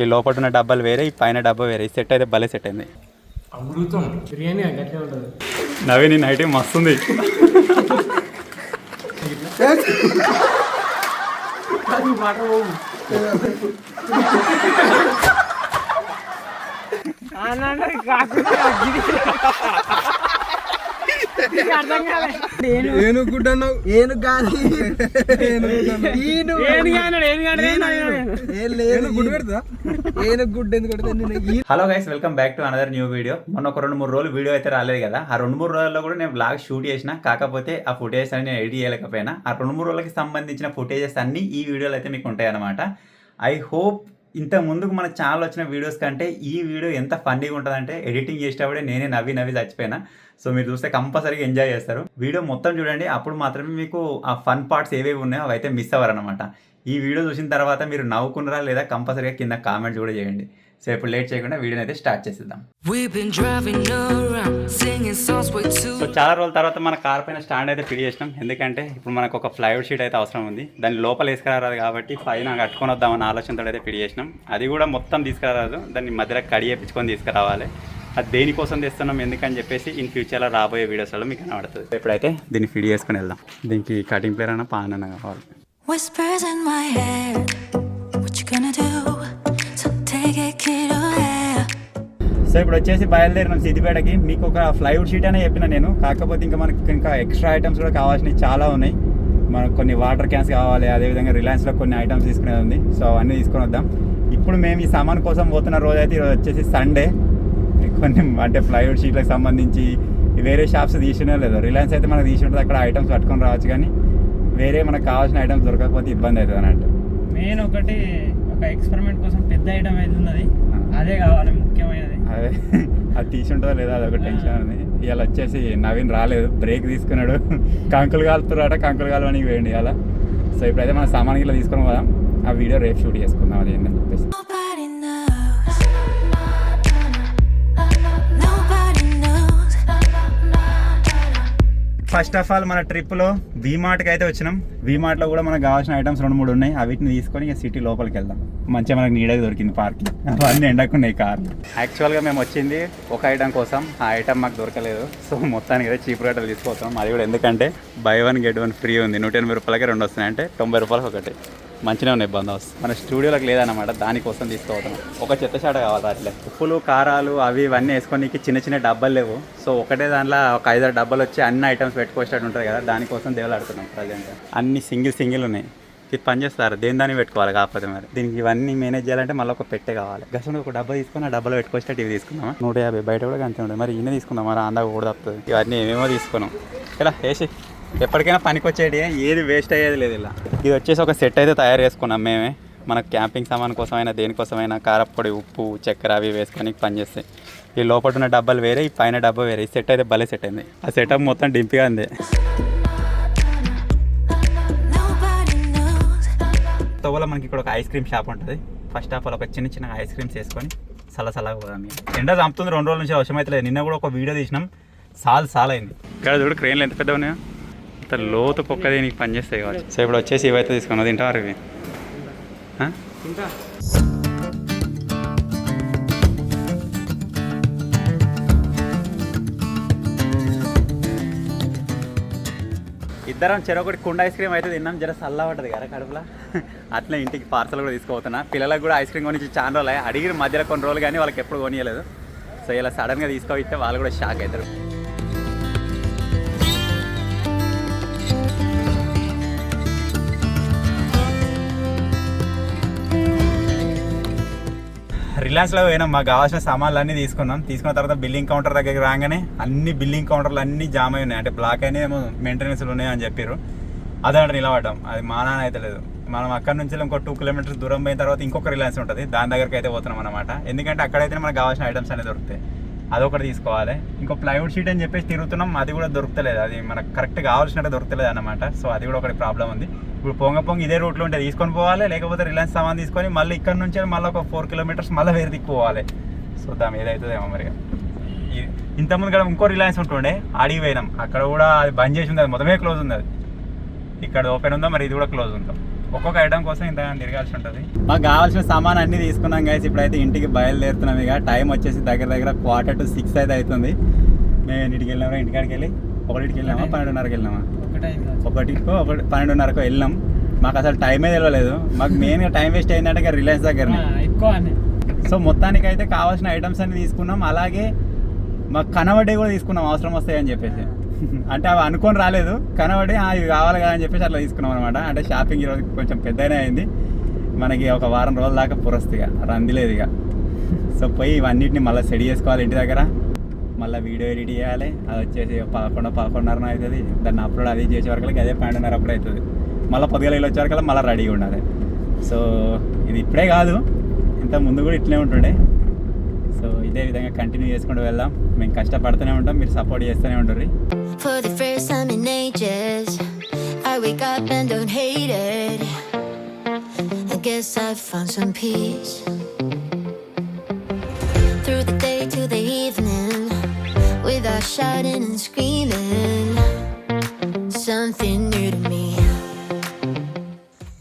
ఈ లోపల ఉన్న డబ్బాలు వేరే, ఈ పైన డబ్బా వేరే. ఈ సెట్ అయితే భలే సెట్ అయింది. అమృతం బిర్యానీ అట్లే ఉంటుంది. నవీన్ ఈ నైట్ మస్తుంది. Hello guys, welcome back to another new video. మొన్న ఒక 2-3 రోజులు వీడియో అయితే రాలేదు కదా. ఆ 2-3 రోజుల్లో కూడా నేను బ్లాగ్ షూట్ చేసిన, కాకపోతే ఆ ఫుటేజెస్ అన్ని నేను ఎడిట్ చేయలేకపోయినా. ఆ 2-3 రోజులకి సంబంధించిన ఫుటేజెస్ అన్ని ఈ వీడియోలో అయితే మీకు ఉంటాయి అన్నమాట. ఐ హోప్ ఇంత ముందుకు మన ఛానల్ వచ్చిన వీడియోస్ కంటే ఈ వీడియో ఎంత ఫన్నీగా ఉంటుందంటే, ఎడిటింగ్ చేసేటప్పుడే నేనే నవ్వి చచ్చిపోయినా. సో మీరు చూస్తే కంపల్సరీగా ఎంజాయ్ చేస్తారు. వీడియో మొత్తం చూడండి, అప్పుడు మాత్రమే మీకు ఆ ఫన్ పార్ట్స్ ఏవేవి ఉన్నాయో అవి అయితే మిస్ అవ్వరనమాట. ఈ వీడియో చూసిన తర్వాత మీరు నవ్వుకున్నారా లేదా కంపల్సరీగా కింద కామెంట్ కూడా చేయండి. సో ఇప్పుడు లేట్ చేయకుండా వీడియోని అయితే స్టార్ట్ చేసేద్దాం. సో చాలా రోజుల తర్వాత మన కార్ పైన స్టాండ్ అయితే ఫిట్ చేసినాం. ఎందుకంటే ఇప్పుడు మనకు ఒక ప్లైవుడ్ షీట్ అయితే అవసరం ఉంది. దాన్ని లోపల వేసుకురారాదు కాబట్టి పైన కట్టుకొని వద్దామన్న ఆలోచనతో అయితే ఫిట్ చేసినాం. అది కూడా మొత్తం తీసుకురారాదు, దాన్ని మధ్యలో కడి వేయించుకొని తీసుకురావాలి. అది దేనికోసం తెస్తున్నాం ఎందుకని చెప్పేసి ఇన్ ఫ్యూచర్లో రాబోయే వీడియోస్లో మీకు కనబడుతుంది. ఇప్పుడైతే దీన్ని ఫిట్ చేసుకుని వెళ్దాం. దీనికి కటింగ్ ప్లేయర్ అన్న పాన్ అన్న కావాలి. Whispers in my head, what you gonna do? So take it, kid, oh yeah. So ఇప్పుడు వచ్చేసి బయలుదేరినాం సిద్దిపేటకి. మీకు ఒక ఫ్లైవుడ్ షీట్ అనే చెప్పిన నేను, కాకపోతే ఇంకా మనకి ఇంకా ఎక్స్ట్రా ఐటమ్స్ కూడా కావాల్సినవి చాలా ఉన్నాయి. మనకు కొన్ని వాటర్ క్యాన్స్ కావాలి, అదేవిధంగా రిలయన్స్లో కొన్ని ఐటమ్స్ తీసుకునేది ఉంది. సో అవన్నీ తీసుకొని వద్దాం. ఇప్పుడు మేము ఈ సామాన్ కోసం పోతున్న రోజు అయితే ఈరోజు వచ్చేసి సండే. కొన్ని అంటే ప్లైవుడ్ షీట్లకు సంబంధించి వేరే షాప్స్ తీసుకునే లేదు. రిలయన్స్ అయితే మనకు తీసి ఉంటుంది, అక్కడ ఐటమ్స్ పట్టుకొని రావచ్చు. కానీ వేరే మనకు కావాల్సిన ఐటమ్స్ దొరకకపోతే ఇబ్బంది అవుతుంది అన్నట్టు. మెయిన్ ఒకటి ఒక ఎక్స్పెరిమెంట్ కోసం పెద్ద ఐటమ్ అయితే ఉన్నది, అదే కావాలి ముఖ్యమైనది. అదే అది తీసి ఉంటుందో లేదా అదొక టెన్షన్ ఉంది. ఇవాళ వచ్చేసి నవీన్ రాలేదు, బ్రేక్ తీసుకున్నాడు. కంకులు కాలుతున్నారట, కంకులు కాలువని వేయండి ఇవాళ. సో ఇప్పుడైతే మన సామాన్ గిట్లా తీసుకొని పోదాం. ఆ వీడియో రేపు షూట్ చేసుకుందాం అది ఏంటని చెప్పేసి. ఫస్ట్ ఆఫ్ ఆల్ మన ట్రిప్లో వీమార్ట్కి అయితే వచ్చినాం. వీమార్ట్లో కూడా మనకు కావాల్సిన ఐటమ్స్ 2-3 ఉన్నాయి. వీటిని తీసుకొని ఇక సిటీ లోపలికి వెళ్దాం. మంచిగా మనకు నీడగా దొరికింది పార్కింగ్, అవన్నీ ఎండకున్నాయి కార్లు. యాక్చువల్గా మేము వచ్చింది ఒక ఐటమ్ కోసం, ఆ ఐటమ్ మాకు దొరకలేదు. సో మొత్తానికి అయితే చీప్ రేట్లు తీసుకొస్తాం. అది కూడా ఎందుకంటే బై 1 get 1 ఫ్రీ ఉంది. 180 రూపాయలకి 2 వస్తున్నాయి, అంటే 90 రూపాయలకు ఒకటి. మంచిగా ఉన్నాయి బందోబస్తు. మన స్టూడియోలకు లేదన్నమాట, దానికోసం తీసుకోవతున్నాం. ఒక చెత్త చాట కావాలి. అట్లే ఉప్పులు కారాలు అవి ఇవన్నీ వేసుకొని చిన్న చిన్న డబ్బాలు లేవు. సో ఒకటే దాంట్లో ఒక 5-6 డబ్బాలు వచ్చి అన్ని ఐటమ్స్ పెట్టుకోవచ్చేటట్టు ఉంటుంది కదా, దానికోసం దేవులాడుతున్నాం ప్రజెంట్. అన్ని సింగిల్ ఉన్నాయి. ఇది పని చేస్తారు, దాన్ని పెట్టుకోవాలి. కాకపోతే మరి దీనికి ఇవన్నీ మేనేజ్ చేయాలంటే మళ్ళీ ఒక పెట్టే కావాలి. గసండి ఒక డబ్బా తీసుకొని ఆ డబ్బాలో పెట్టుకొచ్చేటట్టు ఇవి తీసుకుందామా. 150 బయట కూడా అంతే ఉంటుంది. మరి ఇన్ని తీసుకుందాం, మరి అందాక కూడా తప్పుతుంది. ఇవన్నీ ఏమేమో తీసుకున్నాం. ఇలా వేసి ఎప్పటికైనా పనికి వచ్చేటి, ఏది వేస్ట్ అయ్యేది లేదు. ఇలా ఇది వచ్చేసి ఒక సెట్ అయితే తయారు చేసుకున్నాం మేమే. మనకు క్యాంపింగ్ సామాన్ కోసమైనా దేనికోసమైనా కారప్పొడి, ఉప్పు, చక్కెర అవి వేసుకొని పనిచేస్తాయి. ఈ లోపల ఉన్న డబ్బాలు వేరే, ఈ పైన డబ్బా వేరే. ఈ సెట్ అయితే భలే సెట్ అయింది. ఆ సెటప్ మొత్తం డింపిగా ఉంది. తోవలో మనకి ఇక్కడ ఒక ఐస్ క్రీమ్ షాప్ ఉంటుంది. ఫస్ట్ ఆఫ్ ఆల్ ఒక చిన్న ఐస్ క్రీమ్స్ వేసుకొని చల్లగా పోదాం. ఎండ చంపుతుంది 2 రోజుల నుంచి, అవసరం అయితే లేదు. నిన్న కూడా ఒక వీడియో తీసినాం, సాల్ అయింది. ఇక్కడ చూడు క్రెయిన్లు ఎంత పెద్ద ఉన్నాయో, అంత లోతు పొక్క దీనికి పనిచేస్తాయి కావచ్చు. సో ఇప్పుడు వచ్చేసి ఇవైతే తీసుకున్నాం. తింటారు ఇవి ఇద్దరం చెరొకటి కుండ ఐస్ క్రీమ్ అయితే తిన్నాం. జర చల్ల పడ్డది కదా కడుపులా. అట్లా ఇంటికి పార్సల్ కూడా తీసుకుపోతున్నా. పిల్లలకు కూడా ఐస్ క్రీమ్ కొనిచ్చి చాలా రోజులు అడిగిన మధ్యలో కొన్ని రోజులు, కానీ వాళ్ళకి ఎప్పుడు కొనియలేదు. సో ఇలా సడన్గా తీసుకోవస్తే వాళ్ళు కూడా షాక్ అవుతారు. రిలయన్స్లో పోయినాం, మాకు కావాల్సిన సామాన్లు అన్నీ తీసుకున్నాం. తీసుకున్న తర్వాత బిల్లింగ్ కౌంటర్ దగ్గరికి రాగానే అన్ని బిల్లింగ్ కౌంటర్లు అన్నీ జామ్ అయి ఉన్నాయి. అంటే బ్లాక్ అయినా ఏమో మెయింటెనెన్స్లు ఉన్నాయని చెప్పారు. అదంటే నిలబడ్డాం. అది మానాన అయితే లేదు. మనం అక్కడ నుంచి ఇంకో 2 కిలోమీటర్స్ దూరం పోయిన తర్వాత ఇంకొక రిలయన్స్ ఉంటుంది, దాని దగ్గరికి అయితే పోతున్నాం అనమాట. ఎందుకంటే అక్కడైతే మనకు కావాల్సిన ఐటమ్స్ అనేది దొరుకుతాయి. అదొకటి తీసుకోవాలి. ఇంకో ప్లైవుడ్ షీట్ అని చెప్పేసి తిరుగుతున్నాం, అది కూడా దొరుకుతలేదు. అది మనకు కరెక్ట్ కావాల్సినట్టు దొరుకుతలేదు అనమాట. సో అది కూడా ఒకటి ప్రాబ్లం ఉంది. ఇప్పుడు పొంగ ఇదే రూట్లో ఉంటే తీసుకొని పోవాలి, లేకపోతే రిలయన్స్ సామాన్ తీసుకొని మళ్ళీ ఇక్కడ నుంచి మళ్ళీ ఒక 4 కిలోమీటర్స్ మళ్ళీ వేరే దిక్కుపోవాలి. సో దాని ఏదవుతుందేమో మరిగా. ఇంతకుముందు ఇక్కడ ఇంకో రిలయన్స్ ఉంటుండే, ఆడికి పోయినాం. అక్కడ కూడా అది బంద్ చేసి ఉంది, అది మొత్తమే క్లోజ్ ఉంది. అది ఇక్కడ ఓపెన్ ఉందో మరి ఇది కూడా క్లోజ్ ఉందో. ఒక్కొక్క ఐటమ్ కోసం ఇంత తిరగాల్సి ఉంటుంది. మాకు కావాల్సిన సామాన్ అన్నీ తీసుకున్నాం గైస్. ఇప్పుడైతే ఇంటికి బయలుదేరుతున్నాం. ఇక టైం వచ్చేసి దగ్గర 5:45 అయితే అవుతుంది. మేము ఇంటికి వెళ్ళాము. ఇంటికాడికి వెళ్ళి 1కి వెళ్ళామా 12:30కి వెళ్ళామా 12:30కు వెళ్ళాం. మాకు అసలు టైమే తెలియలేదు. మాకు మెయిన్గా టైం వేస్ట్ అయిందంటే ఇక రిలయన్స్ దగ్గరనే. సో మొత్తానికి అయితే కావాల్సిన ఐటమ్స్ అన్ని తీసుకున్నాం. అలాగే మాకు కనబడి కూడా తీసుకున్నాం అవసరం వస్తాయని చెప్పేసి. అంటే అవి అనుకొని రాలేదు, కనబడి ఇవి కావాలి కదా అని చెప్పేసి అట్లా తీసుకున్నాం అనమాట. అంటే షాపింగ్ ఈరోజు కొంచెం పెద్దనే అయింది. మనకి ఒక వారం రోజుల దాకా పురస్తిగా రందిలేదు ఇక. సో పోయి ఇవన్నిటిని మళ్ళీ సెట్ చేసుకోవాలి ఇంటి దగ్గర. మళ్ళీ వీడియో ఎడిట్ చేయాలి. అది వచ్చేసి 11:30 అవుతుంది. దాన్ని అప్లోడ్ అది చేసే వరకు అదే 12:30 అప్పుడు అవుతుంది. మళ్ళీ పొద్దుగల వచ్చే వరకు మళ్ళీ రెడీగా ఉండాలి. సో ఇది ఇప్పుడే కాదు, ఇంత ముందు కూడా ఇట్లే ఉంటుండే. సో ఇదే విధంగా కంటిన్యూ చేసుకుంటూ వెళ్దాం. మేము కష్టపడుతూనే ఉంటాం, మీరు సపోర్ట్ చేస్తూనే ఉంటారు. For the first time in ages, I wake up and don't hate it. I guess I've found some peace. Through the day to the evening, without shouting and screaming, something new to me.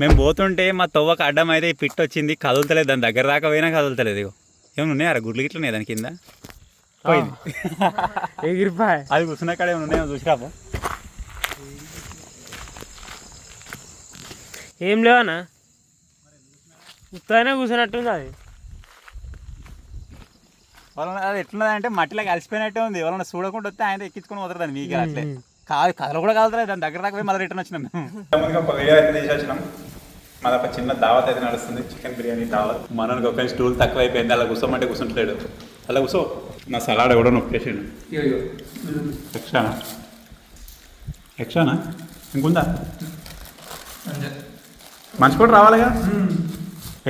మేము పోతుంటే మా తవ్వకు అడ్డం అయితే ఈ pit వచ్చింది, కదులుతలేదు. దాని దగ్గర దాకా పోయినా కదులుతలేదు. ఏమైనా ఉన్నాయా గుడ్లు గిట్లు ఉన్నాయి దాని కింద? పోయింది. అది కూర్చున్న కాడ ఏమైనా ఉన్నాయో చూసిరాపో. ఏం లేవనా, ఉత్తగానే కూర్చున్నట్టుంది. అది వాళ్ళని అది ఎట్లున్నది అంటే మట్టిలో కలిసిపోయినట్టే ఉంది. వాళ్ళని చూడకుండా వస్తే ఆయన ఎక్కించుకొని పోతారు. మీకు అట్లే కాదు, కథలు కూడా కలుగుతాయి. దాని దగ్గర దాకా పోయి మళ్ళీ రిటర్న్ వచ్చినాం. మేము ఒక వీడియో అయితే తీసి వచ్చినాం. మళ్ళీ ఒక చిన్న దావత్ అయితే నడుస్తుంది, చికెన్ బిర్యానీ దావత్. మనకి ఒక స్టూల్ తక్కువ అయిపోయింది, అలా కూర్చోమంటే కూర్చుంటలేడు. అలా కూర్చో. నా సలాడ్ కూడా నొక్కేసాడు. ఎక్స్ట్రానా ఇంకుందా? మంచి కూడా రావాలిగా.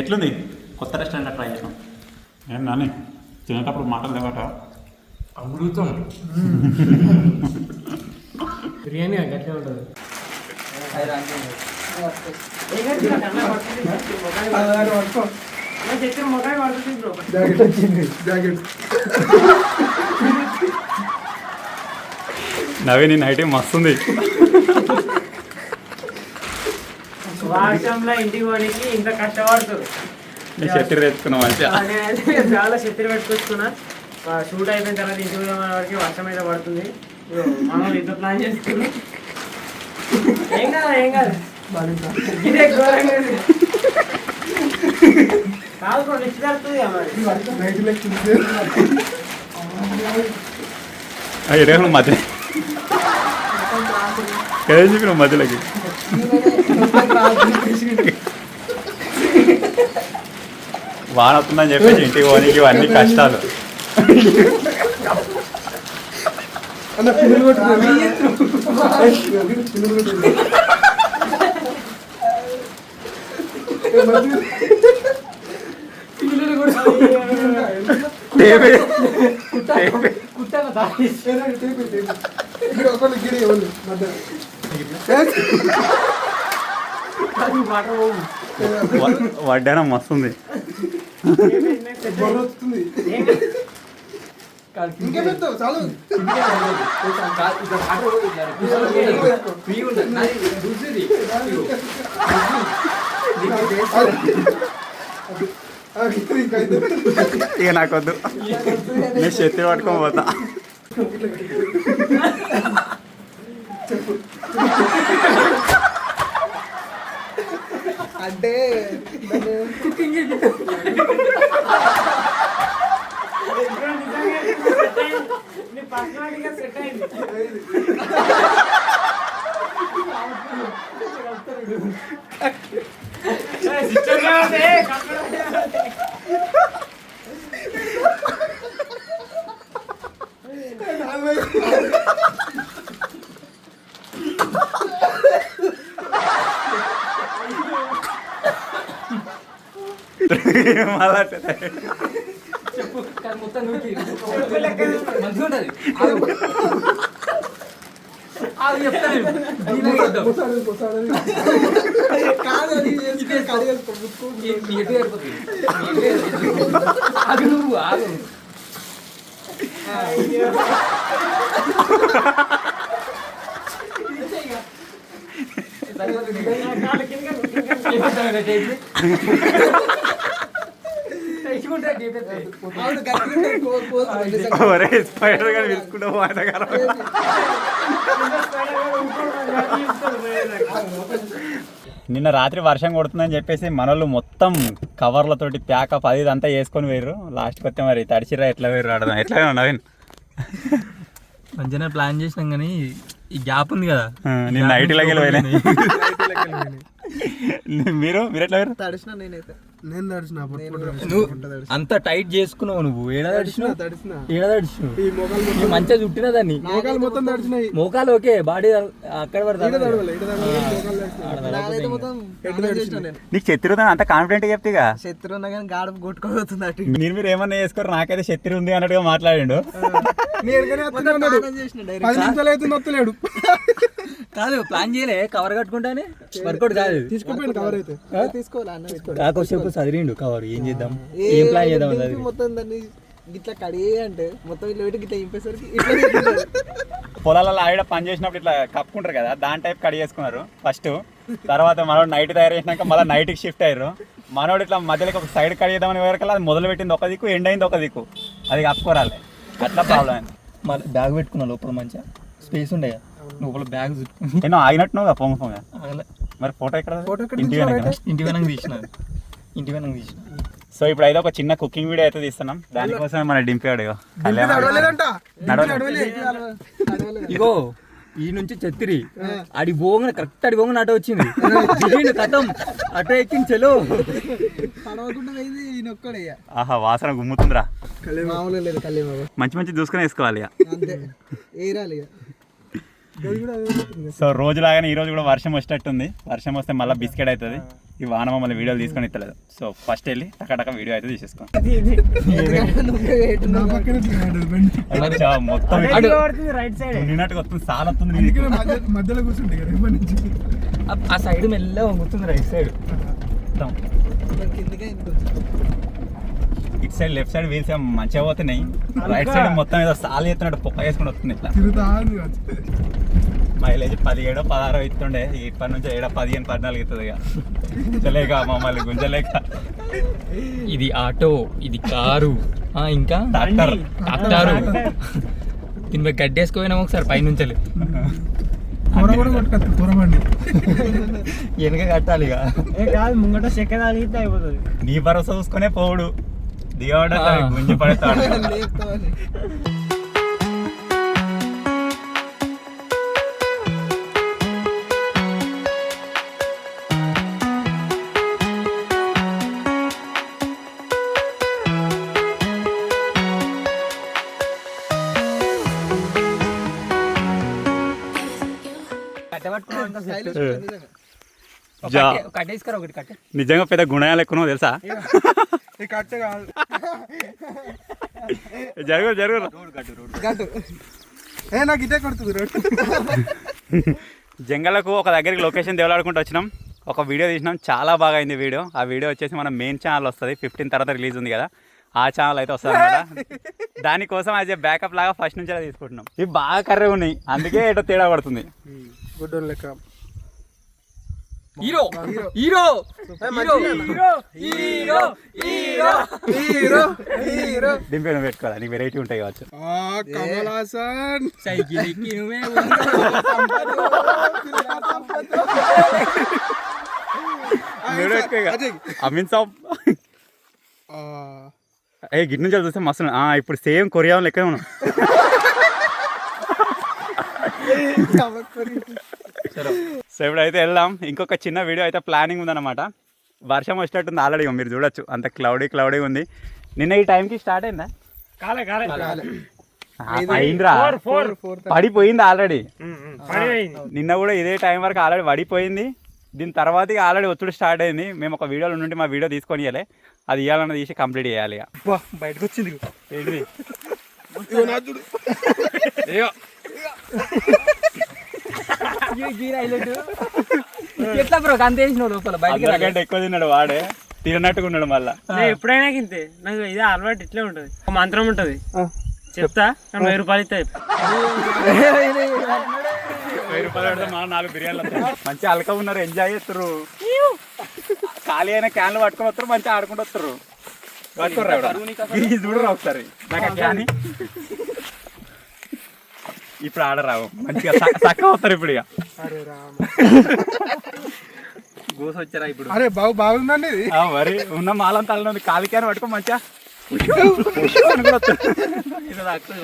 ఎట్లుంది? కొత్త రెస్టారెంట్ ట్రై చేసాం. ఏం నాని తినేటప్పుడు మాటలు లేవట. అమృతం బిర్యానీ గట్లే ఉంటుంది. నవీన్ నీ నైట్ మస్తుంది. వర్షంలో ఇంటికి పోనీకి ఇంత కష్టపడుతుంది. నేను చెత్తిరి తెచ్చుకున్నా మంచిగా. చాలా చెత్తిరి పెట్టుకొచ్చుకున్నా. షూట్ అయిపోయిన తర్వాత ఇంటి వరకు వర్షం అయితే పడుతుంది. మనం ఇంత ప్లాన్ చేసుకున్నాం. ఏం కాదు ఇదే ఘోరంగా కాదు నిశ్చితాడుతుంది. ఎక్కడ మధ్య చెప్పిన మధ్యలోకి వాన వస్తుందని చెప్పేసి ఇంటికి పోనీకి ఇవన్నీ కష్టాలు. వడ్డాన మస్తుంది. ఇక నాకొద్దు, నేను చెత్తి పట్టుకొని పోతా. అంటే సెట్ అయింది. మళ్ళా చెప్పు మొత్తం మంచిగా ఉంటుంది. స్పైడర్ గా పిలుచుకుంటూ పోయేదగరం. నిన్న రాత్రి వర్షం కొడుతుందని చెప్పేసి మనోళ్ళు మొత్తం కవర్లతోటి ప్యాకప్ అది ఇదంతా వేసుకొని పోయారు. లాస్ట్కి వస్తే మరి తడిచిరా ఎట్లా పోయారు ఆడదాం ఎట్లా నవీన్ మంచిగా ప్లాన్ చేసినాం కానీ ఈ గ్యాప్ ఉంది కదా నేను నైట్లోకి వెళ్ళి మీరు ఎట్లా పోయారు? తడిసిన నేనైతే నేను తడిసిన అంత టైట్ చేసుకున్నావు నువ్వు ఏడా తడిచినావు మంచిగా చుట్టినా దాన్ని మోకాలు మొత్తం తడిచినాయి. మోకాలు ఓకే బాడీ అక్కడ పడతా నీకు శత్రు అంత కాన్ఫిడెంట్ చెప్తేగా శత్రు ఉన్నా కానీ గాడ కొట్టుకోబోతుంది అటు మీరు ఏమన్నా చేసుకోరు నాకైతే శత్రు ఉంది అన్నట్టుగా మాట్లాడిండు. కాదు ప్లాన్ చేయలే కవర్ కట్టుకుంటానే వర్కౌట్ కాదు తీసుకోపోయింది కవర్ అయితే తీసుకోవాలి కాకొచ్చేపు చదివిండు కవర్ ఏం చేద్దాం ఏం ప్లాన్ చేద్దాం మొత్తం దాన్ని ఇట్లా కడిగే అంటే మొత్తం ఇట్లా పెట్టి ఇట్లా ఇంపేసరికి ఇట్లా పొలాలలో ఆవిడ పని చేసినప్పుడు ఇట్లా కప్పుకుంటారు కదా దాని టైప్ కడి చేసుకున్నారు ఫస్ట్. తర్వాత మనోడు నైట్ తయారు చేసినాక మళ్ళీ నైట్కి షిఫ్ట్ అయ్యారు. మనోడు ఇట్లా మధ్యలోకి ఒక సైడ్ కడిగేద్దామని వరకల్లా అది మొదలు పెట్టింది ఒక దిక్కు ఎండ్ అయింది ఒక దిక్కు అది కప్పుకోరాలి అట్లా ప్రాబ్లం అయింది. మళ్ళీ బ్యాగ్ పెట్టుకున్నా లోపల మంచిగా స్పేస్ ఉండే లోపల బ్యాగ్ నేను ఆగినట్టున్నావు పొంగ పొంగ ఆగలే. మరి ఫోటో ఎక్కడ ఇంటి వెనక తీసిన సో ఇప్పుడు అయితే ఒక చిన్న కుకింగ్ వీడియో అయితే తీస్తున్నాం. దానికోసమే మన డింపాడు ఇగో ఈ నుంచి చెత్తిరి అడి పోగానే కరెక్ట్ అడి పోగానే అటో వచ్చింది కథం అటో ఎక్కింది చెలో ఆహా వాసన గుమ్ముతుందిరా. మామూలు లేదు మంచి మంచి చూసుకొని వేసుకోవాలి ఇక. అంతే ఏరాలి సో రోజులాగానే ఈ రోజు కూడా వర్షం వచ్చేటట్టుంది. వర్షం వస్తే మళ్ళీ బిస్కెట్ అవుతుంది. ఈ వాన మమ్మల్ని వీడియోలు తీసుకొని ఇస్తలేదు. సో ఫస్ట్ వెళ్ళి టకటక వీడియో అయితే తీసేసుకోం. మొత్తం రైట్ సైడ్ నిన్నట్టుగా వస్తుంది సాల్ వస్తుంది మధ్యలో కూర్చుంటే ఆ సైడ్ మెల్లగా వంగుతుంది రైట్ సైడ్ ఇటు సైడ్ లెఫ్ట్ సైడ్ వీల్స్ మంచిగా పోతున్నాయి. రైట్ సైడ్ మొత్తం ఏదో సాల్ చేస్తున్నట్టు పొక్క వేసుకొని వస్తుంది ఇట్లా. మైలేజ్ 17 16 ఇస్తుండే ఇప్పటి నుంచి 7 15 14 ఇస్తుంది ఇక గుంజలేక మమ్మల్ని గుంజలేక. ఇది ఆటో ఇది కారు ఇంకా ట్రాక్టర్ దీనిపై గడ్డేసుకోపోయినాము ఒకసారి పైనుంచి వెనక కట్టాలి ఇక కాదు ముంగట చెక్క తాగితే అయిపోతుంది. నీ భరోసా చూసుకునే పోవుడు దిగవాడు గుంజి పడతాడు. కట్టేసుకురా ఒకటి కట్టే నిజంగా పెద్ద గుణాలు ఎక్కువ తెలుసా? జరుగు నాకు ఇదే కొడుతుంది రోడ్డు. జంగలకు ఒక దగ్గరికి లొకేషన్ దేవులాడుకుంటూ వచ్చినాం. ఒక వీడియో తీసినాం చాలా బాగా అయింది వీడియో. ఆ వీడియో వచ్చేసి మన మెయిన్ ఛానల్ వస్తుంది 15 తర్వాత రిలీజ్ ఉంది కదా ఆ ఛానల్ అయితే వస్తుంది అనమాట. దానికోసం అది బ్యాకప్ లాగా ఫస్ట్ నుంచి అలా తీసుకుంటున్నాం. ఇవి బాగా కర్రే ఉన్నాయి అందుకే ఏటో తేడా పడుతుంది. గుడ్ లెక్క హీరో హీరో హీరో హీరో దింపేయడం పెట్టుకోవాలి నీకు వెరైటీ ఉంటాయి కావచ్చు. కమల్ హాసన్ సైకిల్ అమీన్ సాబ్ గిట్ నుంచి చూస్తే మస్తు ఇప్పుడు సేమ్ కొరియా లెక్క ఉన్నాం. సో ఇప్పుడైతే వెళ్దాం. ఇంకొక చిన్న వీడియో అయితే ప్లానింగ్ ఉందన్నమాట. వర్షం వచ్చేటట్టుంది ఆల్రెడీ మీరు చూడొచ్చు అంత క్లౌడీ ఉంది. నిన్న ఈ టైంకి స్టార్ట్ అయిందా? అయిందిరా పడిపోయింది ఆల్రెడీ. నిన్న కూడా ఇదే టైం వరకు ఆల్రెడీ పడిపోయింది. దీని తర్వాత ఆల్రెడీ ఒత్తిడి స్టార్ట్ అయింది. మేము ఒక వీడియోలో నుండి మా వీడియో తీసుకొని ఇవ్వాలి అది ఇవ్వాలన్న తీసి కంప్లీట్ చేయాలి. బయటకు వచ్చింది ఏంటి ఎట్లా బ్రో అంత వేసినావు లోపల బయటకంటే ఎక్కువ తిన్నాడు వాడే తినట్టుగా ఉన్నాడు. మళ్ళా ఎప్పుడైనా ఇంతే నాకు ఇదే అలవాటు ఇట్లే ఉంటది. ఒక మంత్రం ఉంటది చెప్తా 1000 రూపాయలు ఇస్తాయి. రూపాయలు మా 4 బిర్యానీలు మంచిగా అలక ఉన్నారు, ఎంజాయ్ చేస్తారు. ఖాళీ అయిన క్యాన్లు పట్టుకొని వస్తారు, మంచిగా ఆడుకుంటూ వస్తారు. చూడరు ఒకసారి నాకు క్యాన్ ఇప్పుడు ఆడరావు, మంచిగా చక్కగా వస్తారు ఇప్పుడు. ఇక గోస వచ్చారా ఇప్పుడు? అరే బాగుందండి ఇది. మరి ఉన్న మాలంతా అలా ఉంది, ఖాళీ క్యాన్ పట్టుకో మంచిగా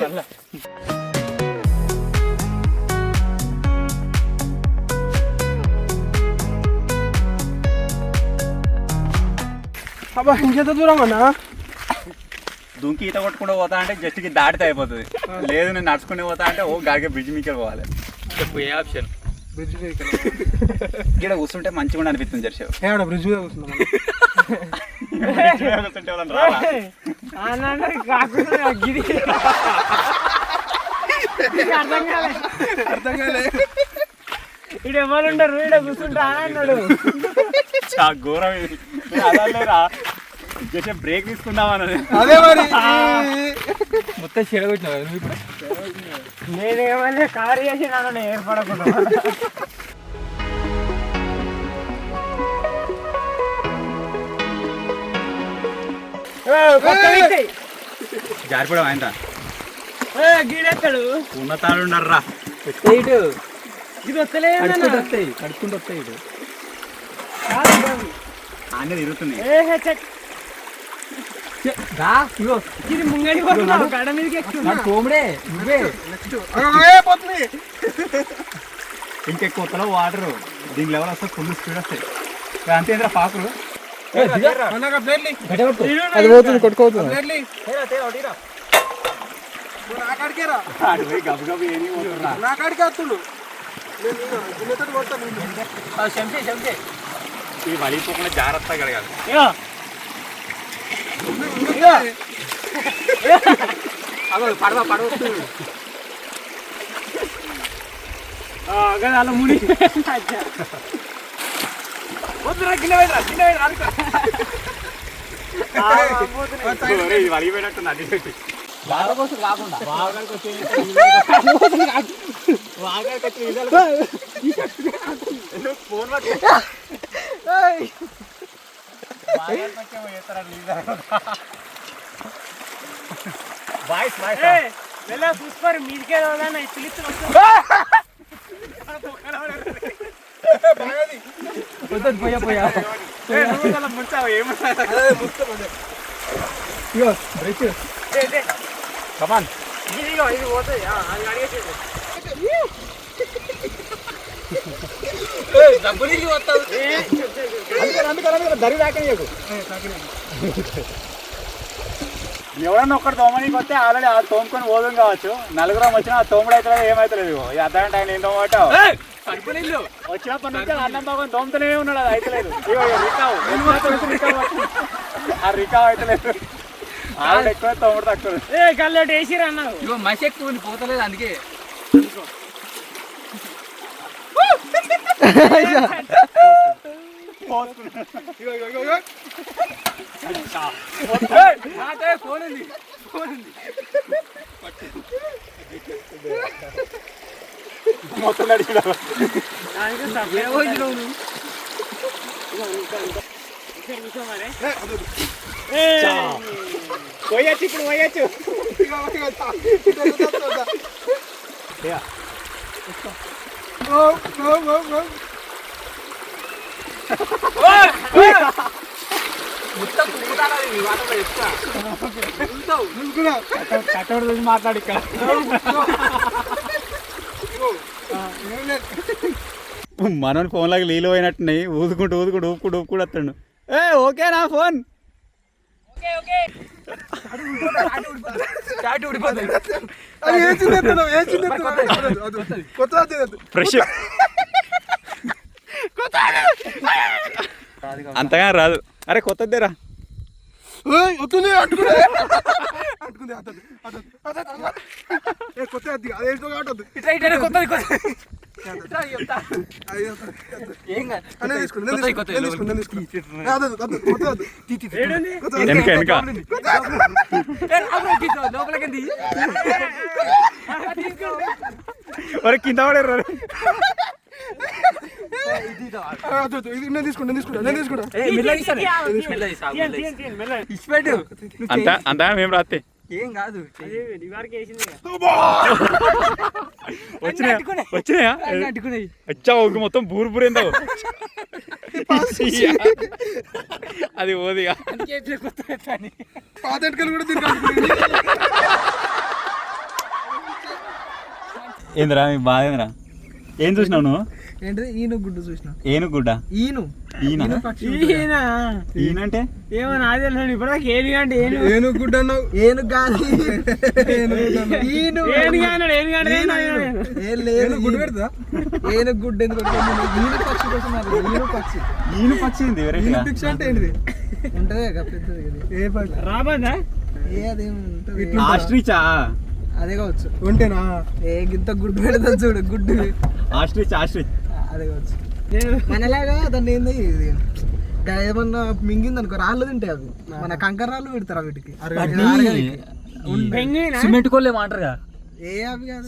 వల్ల. అబ్బా ఇంకెంత దూరం అన్నా? దుంకి ఈత కొట్టుకుంటూ పోతా అంటే జస్ట్కి దాటితే అయిపోతుంది. లేదు నేను నడుచుకుని పోతా అంటే గాడిగా బ్రిడ్జ్ మీకే పోవాలి. చెప్పు ఏ ఆప్షన్? బ్రిడ్జ్ మీద ఇక్కడ కూర్చుంటే మంచిగా అనిపిస్తుంది జర్షి. బ్రిడ్జ్ మీద కూర్చున్నాం. కూర్చుంటే వాళ్ళని రాలా? అర్థం కాలే. ఇక్కడ ఎవరు ఉండరు, ఇక్కడ కూర్చుంటా అన్నాడు. ఘోరం ఇది. అదలేరా జస్ట్ బ్రేక్ తీసుకుందామని. అదే మరి మొత్తం చెడగొచ్చినావు నువ్వు ఇప్పుడు. నేనేమన్నా కారు చేసి నన్ను ఏర్పడకుండా. జారిపోవడం ఆయన గీడెక్కడు ఉన్నతాడు ఉండర్రా. ఇటు ఇది వస్తలేదు, కడుక్కుంటూ వస్తాయి ఇటు. అన్నీ తిరుగుతుంది. ఇది ముంగడి గడ మీదకి ఎక్కువ కోముడే నువ్వే. పోతుంది. ఇంకెక్కువ వస్తలో వాటర్ దీని లెవెల్ వస్తే ఫుల్ స్పీడ్ వస్తాయి. అంతేంద్ర పాకులు అది పోతుంది, కొట్టుకోవచ్చు. గబు గబు ఏమి నా కాడికి వస్తుండు. ఇది వలిపోకుండా జాగ్రత్తగా కడగాలి. అలా ముడి ఇది వలిగిపోయినట్టుంది. అది పెట్టి ఫోన్ చూసుకోరు మీదికే పిలుస్తు పోయా కమాన్ ఇది పోతుంది. అది అడిగేసింది ఎవరన్నా ఒక్కటి తోమనికి వస్తే ఆల్రెడీ ఆ తోముకొని పోదాం కావచ్చు. నలుగురం వచ్చినా ఆ తోముడు అయితే ఏమైతలేదు. అర్థం ఆయన ఏం తోమటావు వచ్చినప్పటి నుంచి అన్నం బాగుని తోముతూనే ఉన్నాడు. అది అయితలేదు. ఆ రికావ్ అయితలేదు. ఆల్రెడీ ఎక్కువ తోముడు తక్కువ. గల్లటి వేసిరు అన్నావు. ఇగో మసి ఎక్కువ ఉంది, పోతలేదు అందుకే. మొత్తం నడిచినా పోయచ్చు. ఇప్పుడు పోయచ్చు. కట్టడి మాట్లాడి ఇక్కడ మనోని ఫోన్ లాగా నీళ్ళు పోయినట్టున్నాయి. ఊదుకుంటూ ఊపుకుంటూ వస్తాడు. ఓకేనా ఫోన్? ఫ్రెష్ అంతగా రాదు. అరే కొత్తదేరా లోపలికి మరి కింద పడారు ఇది నేను తీసుకుంటా అంతా మేము రాస్తే ఏం కాదు వచ్చినాయా అట్టుకున్నాయి అచ్చా ఒక మొత్తం బూరు బూరేందో అది ఓదిగా పాతెంటకలు కూడా ఏందిరా మీ బాధ ఏందిరా ఏం చూసినావు నువ్వు ఏంటిది ఈను గుడ్డు చూసిన ఏనుగుడ్డ ఈను ఈయనంటే ఏమో నాకు తెలియదు ఇప్పుడు ఏనుగు అంటే ఏను గుడ్డు అన్నావు ఏను గాలి ఈను ఏను గుడ్డు పెడతా ఏను గుడ్డు ఎందుకు ఈను పక్షి కోసం ఈను పక్షి ఈను పక్షి ఏంది పక్షి అంటే ఏంటిది ఉంటది పెద్దది ఏ పక్షి రాబందా ఏ అదేం ఉంటది ఆస్ట్రిచా అదే కావచ్చు ఉంటేనా ఏ గింత గుడ్డు పెడతా చూడు గుడ్డు ఆస్ట్రిచ్ అదే కావచ్చు మనలాగా దాన్ని ఏంది ఇది ఏమన్నా మింగింది అనుకో రాళ్ళు తింటాయి అవి మన కంకర రాళ్ళు పెడతారు వీటికి సిమెంట్ కోళ్ళు ఏమంటారుగా ఏ అవి కాదు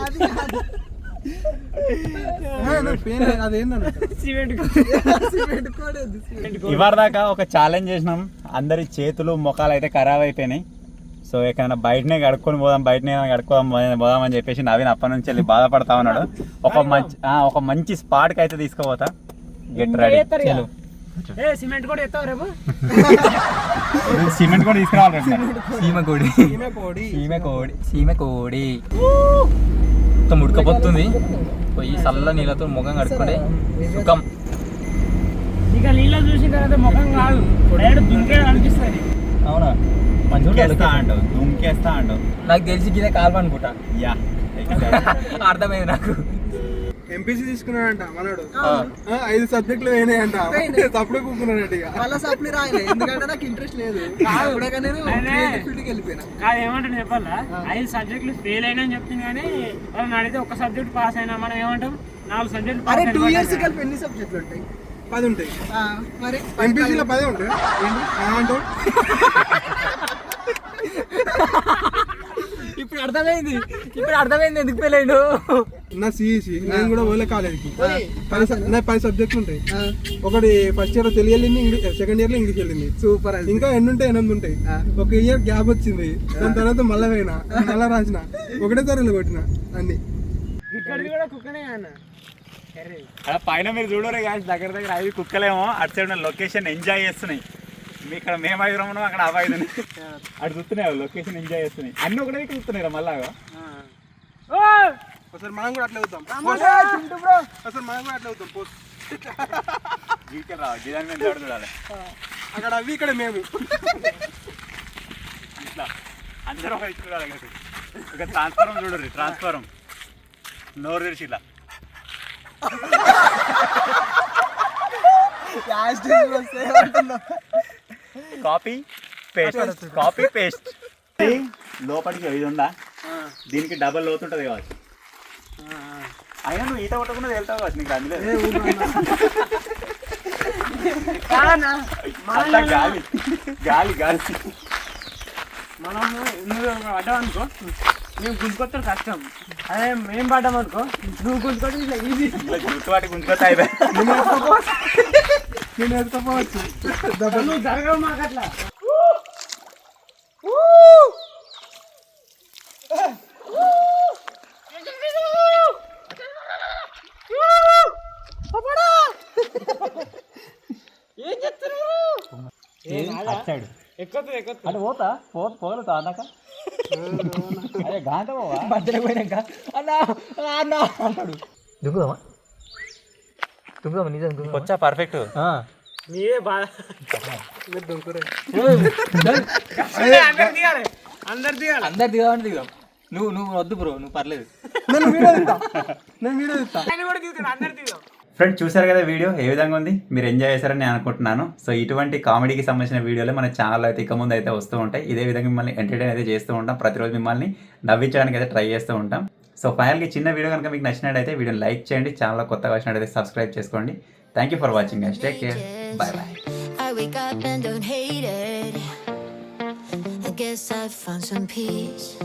అది కాదు ఇవాళ దాకా ఒక ఛాలెంజ్ చేసినాం అందరి చేతులు ముఖాలు అయితే ఖరాబ్ అయిపోయినాయి సో ఎక్కడైనా బయటనే బయటనే పోదామని చెప్పేసి నవీన్ అప్పటి నుంచి వెళ్ళి బాధపడతా ఉన్నాడు ఒక మంచి స్పాట్కి అయితే తీసుకుపోతా గెట్ రెడీ సిమెంట్ కూడా ఎత్తావు రేపు సిమెంట్ కూడా తీసుకురావాలి సీమ కోడి మొత్తం ఉడకపోతుంది పోయి చల్ల నీళ్ళతో ముఖం కడుక్కుంటే సుఖం ఇక నీళ్ళ చూసిన తర్వాత ముఖం కాదు దుంకే అనిపిస్తుంది అవునా దుంకేస్తా అంటావు నాకు తెలిసి గిదే కాల్వ అనుకుంటా యా అర్థమైంది నాకు ఎంపీసీ తీసుకున్నాడంట మనోడు 5 సబ్జెక్టులు అయినాయంట తప్పుడు కూకున్నాడంట ఇక మళ్ళీ సప్లీ రాయలే ఎందుకంటే నాకు ఇంట్రెస్ట్ లేదు నేను ఫీల్డ్కి వెళ్ళిపోయినా కాదు ఏమంటాను చెప్పాలా 5 సబ్జెక్టులు ఫెయిల్ అయినా అని చెప్తుంది కానీ వాళ్ళని అడిగితే ఒక సబ్జెక్ట్ పాస్ అయినా మనం ఏమంటాం 4 సబ్జెక్టులు అరే 2 ఇయర్స్ కలిపి ఎన్ని సబ్జెక్టులు ఉంటాయి 10 ఉంటాయి మరి ఎంపీసీలో 10 ఉంటాయి అంటావు ఇప్పుడు అర్థమైంది ఎందుకు పెళ్ళాడు నా సిఈసి నేను కూడా పోలే కాలేజీకి 10 సబ్జెక్టులు ఉంటాయి ఒకటి ఫస్ట్ ఇయర్ తెలుగు వెళ్ళింది సెకండ్ ఇయర్ లో ఇంగ్లీష్ వెళ్ళింది సూపర్ ఇంకా 8 ఉంటాయి ఒక ఇయర్ గ్యాప్ వచ్చింది దాని తర్వాత మళ్ళీ పోయినా మళ్ళీ రాసిన ఒకటేసారి కొట్టిన అన్ని ఇక్కడికి కూడా కుక్కనే అన్న పైన మీరు చూడరు కానీ దగ్గర 5 కుక్కలేమో అటు సైడ్ లొకేషన్ ఎంజాయ్ చేస్తున్నాయి మీ ఇక్కడ మేము 5 ఉన్నాం అక్కడ 5 అటు చూస్తున్నాయి లొకేషన్ ఎంజాయ్ చేస్తున్నాయి అన్ని ఒకటే చూస్తున్నాయి మళ్ళా ఒకసారి మనం కూడా అట్లా అవుతాం ఒకసారి మనం కూడా అట్లా అవుతాం చూడాలి అక్కడ అవి ఇక్కడ మేము ఇట్లా అందరూ చూడాలి ఇక ట్రాన్స్ఫారం చూడరు ట్రాన్స్ఫారం నోరు తెరిచి ఇలా కాపీ పేస్ట్ లోపలికి ఇది ఉందా దీనికి డబల్ లోతుంటది కావచ్చు అయినా నువ్వు ఈత కొట్టకుండా వెళ్తావు కావచ్చు నీకు అందులో గాలి గాలి గాలి మనం నువ్వు పడ్డావు అనుకో మేము గుంజుకొస్తాం కష్టం అదే మేము పడ్డాం అనుకో నువ్వు గుంజుకోవడం ఇట్లా ఈజీ గుర్తుపాటి గుంజుకొస్తా నేను ఎత్తుకోవచ్చు నువ్వు జరగవు మాకు అట్లా ఏం చెప్తున్నారు ఎక్కుతుంది అంటే పోగలుగుతా అన్నాక అదే గాంట పోవా మధ్యలో పోయినాక అన్నా అంటాడు దుంకుదామా నిజం వచ్చా పర్ఫెక్ట్ మీరే బాగా అందరు దిగామంటే దిగాం నువ్వు వద్దు బ్రో నువ్వు పర్లేదు నేను వీడియో తీస్తా అందరు దిగాం ఫ్రెండ్స్ చూసారు కదా వీడియో ఏ విధంగా ఉంది మీరు ఎంజాయ్ చేశారని నేను అనుకుంటున్నాను సో ఇటువంటి కామెడీకి సంబంధించిన వీడియోలు మన ఛానల్ అయితే ఇక ముందు అయితే వస్తూ ఉంటాయి ఇదే విధంగా మిమ్మల్ని ఎంటర్టైన్ అయితే చేస్తూ ఉంటాం ప్రతిరోజు మిమ్మల్ని నవ్వించడానికి అయితే ట్రై చేస్తూ ఉంటాం సో ఫైనల్గా చిన్న వీడియో కనుక మీకు నచ్చినట్టయితే వీడియోని లైక్ చేయండి ఛానల్లో కొత్తగా వచ్చినట్టయితే సబ్స్క్రైబ్ చేసుకోండి thank you for watching guys take care bye by I wake up and don't hate it. I guess I found some peace.